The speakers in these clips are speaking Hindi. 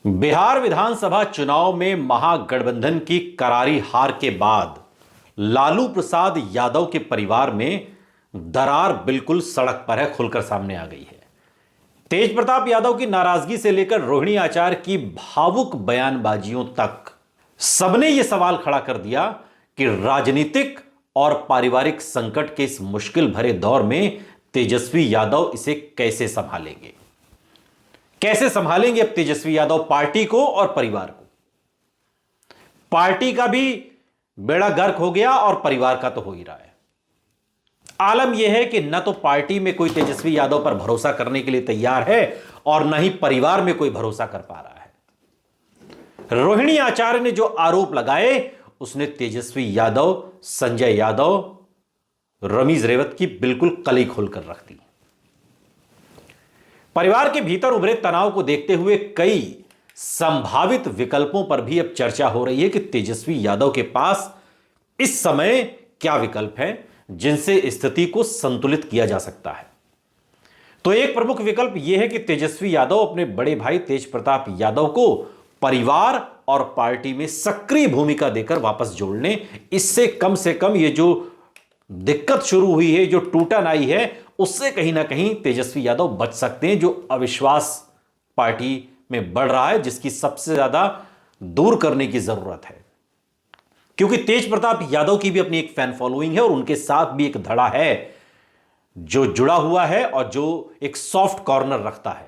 बिहार विधानसभा चुनाव में महागठबंधन की करारी हार के बाद लालू प्रसाद यादव के परिवार में दरार बिल्कुल सड़क पर है, खुलकर सामने आ गई है। तेज प्रताप यादव की नाराजगी से लेकर रोहिणी आचार्य की भावुक बयानबाजियों तक सबने यह सवाल खड़ा कर दिया कि राजनीतिक और पारिवारिक संकट के इस मुश्किल भरे दौर में तेजस्वी यादव इसे कैसे संभालेंगे। कैसे संभालेंगे अब तेजस्वी यादव पार्टी को और परिवार को। पार्टी का भी बेड़ा गर्क हो गया और परिवार का तो हो ही रहा है। आलम यह है कि न तो पार्टी में कोई तेजस्वी यादव पर भरोसा करने के लिए तैयार है और न ही परिवार में कोई भरोसा कर पा रहा है। रोहिणी आचार्य ने जो आरोप लगाए उसने तेजस्वी यादव, संजय यादव, रमीज रेवत की बिल्कुल कली खोलकर रख दी। परिवार के भीतर उभरे तनाव को देखते हुए कई संभावित विकल्पों पर भी अब चर्चा हो रही है कि तेजस्वी यादव के पास इस समय क्या विकल्प हैं जिनसे स्थिति को संतुलित किया जा सकता है। तो एक प्रमुख विकल्प यह है कि तेजस्वी यादव अपने बड़े भाई तेज प्रताप यादव को परिवार और पार्टी में सक्रिय भूमिका देकर वापस जोड़ लें। इससे कम से कम ये जो दिक्कत शुरू हुई है, जो टूटन आई है, उससे कहीं ना कहीं तेजस्वी यादव बच सकते हैं, जो अविश्वास पार्टी में बढ़ रहा है, जिसकी सबसे ज्यादा दूर करने की जरूरत है। क्योंकि तेज प्रताप यादव की भी अपनी एक फैन फॉलोइंग है और उनके साथ भी एक धड़ा है जो जुड़ा हुआ है और जो एक सॉफ्ट कॉर्नर रखता है।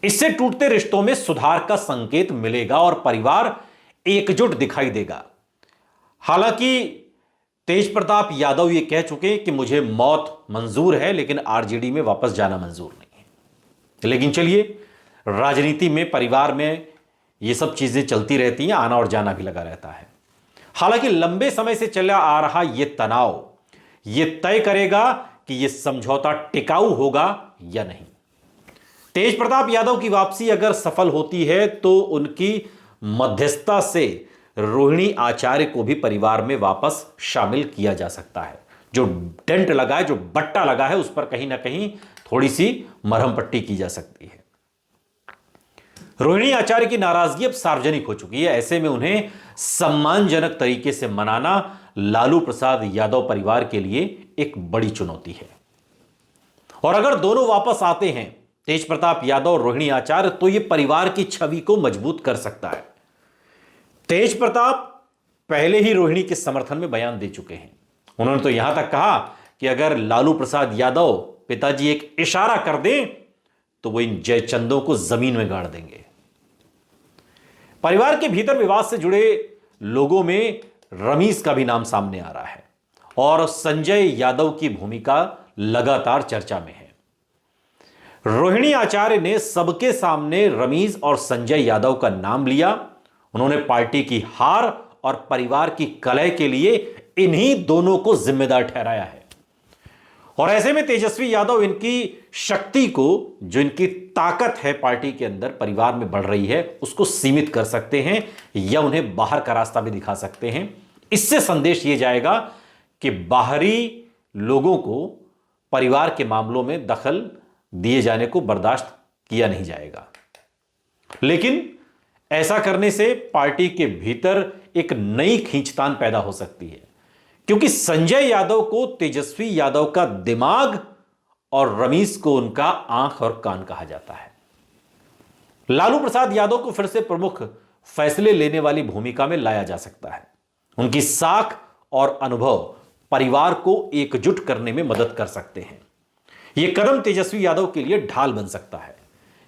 इससे टूटते रिश्तों में सुधार का संकेत मिलेगा और परिवार एकजुट दिखाई देगा। हालांकि तेज प्रताप यादव ये कह चुके हैं कि मुझे मौत मंजूर है लेकिन आरजेडी में वापस जाना मंजूर नहीं है। लेकिन चलिए, राजनीति में, परिवार में ये सब चीजें चलती रहती हैं, आना और जाना भी लगा रहता है। हालांकि लंबे समय से चला आ रहा यह तनाव यह तय करेगा कि यह समझौता टिकाऊ होगा या नहीं। तेज प्रताप यादव की वापसी अगर सफल होती है तो उनकी मध्यस्थता से रोहिणी आचार्य को भी परिवार में वापस शामिल किया जा सकता है। जो डेंट लगा है, जो बट्टा लगा है, उस पर कहीं ना कहीं थोड़ी सी मरहम पट्टी की जा सकती है। रोहिणी आचार्य की नाराजगी अब सार्वजनिक हो चुकी है। ऐसे में उन्हें सम्मानजनक तरीके से मनाना लालू प्रसाद यादव परिवार के लिए एक बड़ी चुनौती है। और अगर दोनों वापस आते हैं, तेज प्रताप यादव और रोहिणी आचार्य, तो यह परिवार की छवि को मजबूत कर सकता है। तेज प्रताप पहले ही रोहिणी के समर्थन में बयान दे चुके हैं। उन्होंने तो यहां तक कहा कि अगर लालू प्रसाद यादव पिताजी एक इशारा कर दें तो वो इन जयचंदों को जमीन में गाड़ देंगे। परिवार के भीतर विवाद से जुड़े लोगों में रमीज का भी नाम सामने आ रहा है और संजय यादव की भूमिका लगातार चर्चा में है। रोहिणी आचार्य ने सबके सामने रमीज और संजय यादव का नाम लिया। उन्होंने पार्टी की हार और परिवार की कलह के लिए इन्हीं दोनों को जिम्मेदार ठहराया है। और ऐसे में तेजस्वी यादव इनकी शक्ति को, जो इनकी ताकत है पार्टी के अंदर परिवार में बढ़ रही है, उसको सीमित कर सकते हैं या उन्हें बाहर का रास्ता भी दिखा सकते हैं। इससे संदेश यह जाएगा कि बाहरी लोगों को परिवार के मामलों में दखल दिए जाने को बर्दाश्त किया नहीं जाएगा। लेकिन ऐसा करने से पार्टी के भीतर एक नई खींचतान पैदा हो सकती है, क्योंकि संजय यादव को तेजस्वी यादव का दिमाग और रमीज को उनका आंख और कान कहा जाता है। लालू प्रसाद यादव को फिर से प्रमुख फैसले लेने वाली भूमिका में लाया जा सकता है। उनकी साख और अनुभव परिवार को एकजुट करने में मदद कर सकते हैं। यह कदम तेजस्वी यादव के लिए ढाल बन सकता है,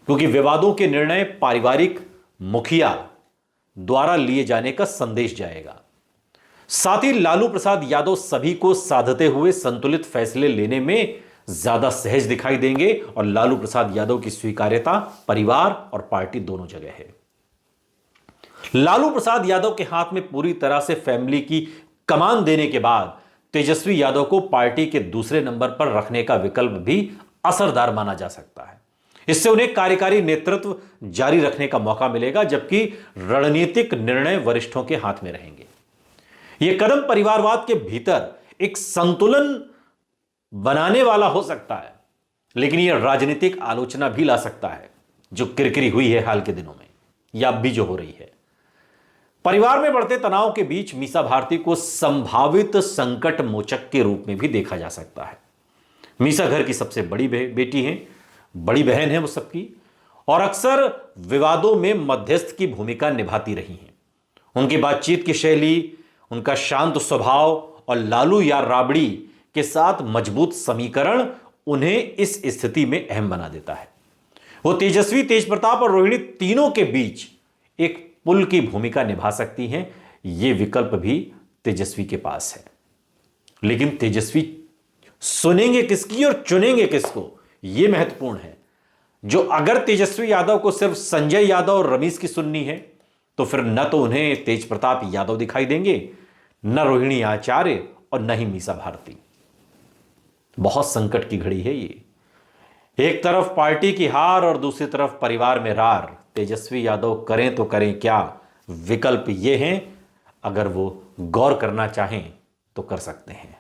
क्योंकि विवादों के निर्णय पारिवारिक मुखिया द्वारा लिए जाने का संदेश जाएगा। साथ ही लालू प्रसाद यादव सभी को साधते हुए संतुलित फैसले लेने में ज्यादा सहज दिखाई देंगे और लालू प्रसाद यादव की स्वीकार्यता परिवार और पार्टी दोनों जगह है। लालू प्रसाद यादव के हाथ में पूरी तरह से फैमिली की कमान देने के बाद तेजस्वी यादव को पार्टी के दूसरे नंबर पर रखने का विकल्प भी असरदार माना जा सकता है। इससे उन्हें कार्यकारी नेतृत्व जारी रखने का मौका मिलेगा, जबकि रणनीतिक निर्णय वरिष्ठों के हाथ में रहेंगे। यह कदम परिवारवाद के भीतर एक संतुलन बनाने वाला हो सकता है, लेकिन यह राजनीतिक आलोचना भी ला सकता है। जो किरकिरी हुई है हाल के दिनों में, या अब भी जो हो रही है। परिवार में बढ़ते तनाव के बीच मीसा भारती को संभावित संकट मोचक के रूप में भी देखा जा सकता है। मीसा घर की सबसे बड़ी बेटी हैं, बड़ी बहन है वो सबकी, और अक्सर विवादों में मध्यस्थ की भूमिका निभाती रही हैं। उनकी बातचीत की शैली, उनका शांत स्वभाव और लालू या राबड़ी के साथ मजबूत समीकरण उन्हें इस स्थिति में अहम बना देता है। वो तेजस्वी, तेजप्रताप और रोहिणी तीनों के बीच एक पुल की भूमिका निभा सकती हैं। यह विकल्प भी तेजस्वी के पास है, लेकिन तेजस्वी सुनेंगे किसकी और चुनेंगे किसको, यह महत्वपूर्ण है। जो अगर तेजस्वी यादव को सिर्फ संजय यादव और रमेश की सुननी है, तो फिर न तो उन्हें तेजप्रताप यादव दिखाई देंगे, न रोहिणी आचार्य और न ही मीसा भारती। बहुत संकट की घड़ी है ये। एक तरफ पार्टी की हार और दूसरी तरफ परिवार में रार। तेजस्वी यादव करें तो करें क्या? विकल्प ये हैं, अगर वो गौर करना चाहें तो कर सकते हैं।